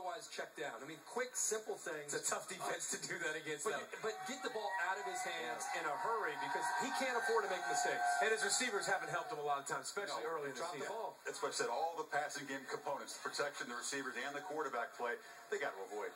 otherwise check down. I mean, quick, simple things. It's a tough defense to do that against them. But get the ball out of his hands in a hurry because he can't afford to make mistakes. And his receivers haven't helped him a lot of times, especially early in the season. The ball. That's why I said all the passing game components, the protection, the receivers, and the quarterback play, they got to avoid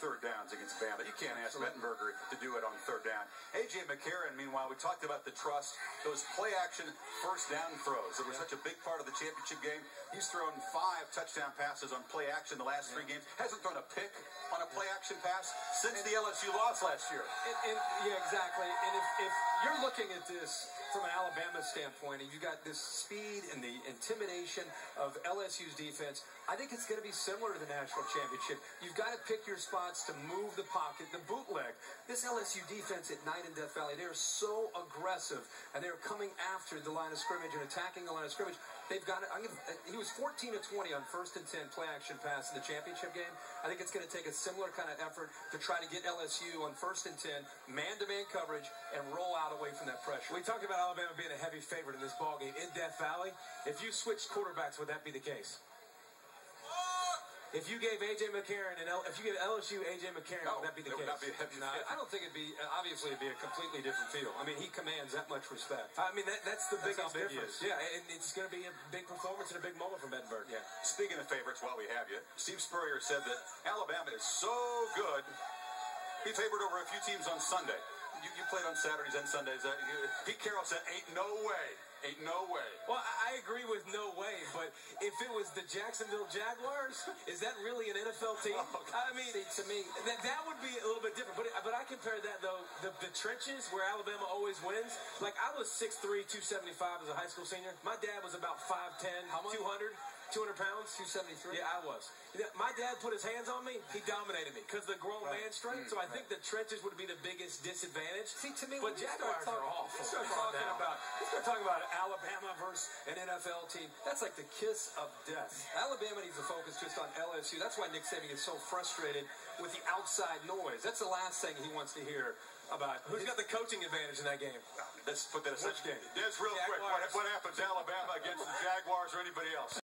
third downs against Bama. You can't ask Mettenberger to do it on third down. A.J. McCarron, meanwhile, we talked about the trust, those play-action first down throws. That were such a big part of the championship game. He's thrown 5 touchdown passes on play-action the last 3 games. Hasn't thrown a pick on a play-action pass since the LSU loss last year. Yeah, exactly. And if you're looking at this from an Alabama standpoint, and you got this speed and the intimidation of LSU's defense, I think it's going to be similar to the national championship. You've got to pick your spots to move the pocket, the bootleg. This LSU defense at night in Death Valley, they are so aggressive, and they are coming after the line of scrimmage and attacking the line of scrimmage. They've got it. He was 14 of 20 on 1st and 10 play action pass in the championship game. I think it's going to take a similar kind of effort to try to get LSU on 1st and 10, man-to-man coverage, and roll out away from that pressure. We talked about Alabama being a heavy favorite in this ballgame in Death Valley. If you switched quarterbacks, would that be the case? If you gave A.J. McCarron and if you gave LSU A.J. McCarron, would that be the case? Would not be a heavy favorite. I don't think it'd be. Obviously, it'd be a completely different feel. I mean, he commands that much respect. I mean, that's the biggest difference. Is. Yeah, and it's going to be a big performance and a big moment for Mettenberger. Yeah. Speaking of favorites, while we have you, Steve Spurrier said that Alabama is so good, he favored over a few teams on Sunday. You played on Saturdays and Sundays. Pete Carroll said, ain't no way. Ain't no way. Well, I agree with no way, but if it was the Jacksonville Jaguars, is that really an NFL team? I mean, to me, that would be a little bit different. But I compare that, though, the trenches where Alabama always wins. Like, I was 6'3", 275 as a high school senior. My dad was about 5'10", 200 pounds. 273? Yeah, I was. My dad put his hands on me. He dominated me because the grown man strength. So I think the trenches would be the biggest disadvantage. See, to me, but Jaguars are awful. You start talking about Alabama versus an NFL team. That's like the kiss of death. Alabama needs to focus just on LSU. That's why Nick Saban is so frustrated with the outside noise. That's the last thing he wants to hear about. Who's got the coaching advantage in that game? Let's put that aside. Which game? Des, real quick, what happens Alabama against the Jaguars or anybody else?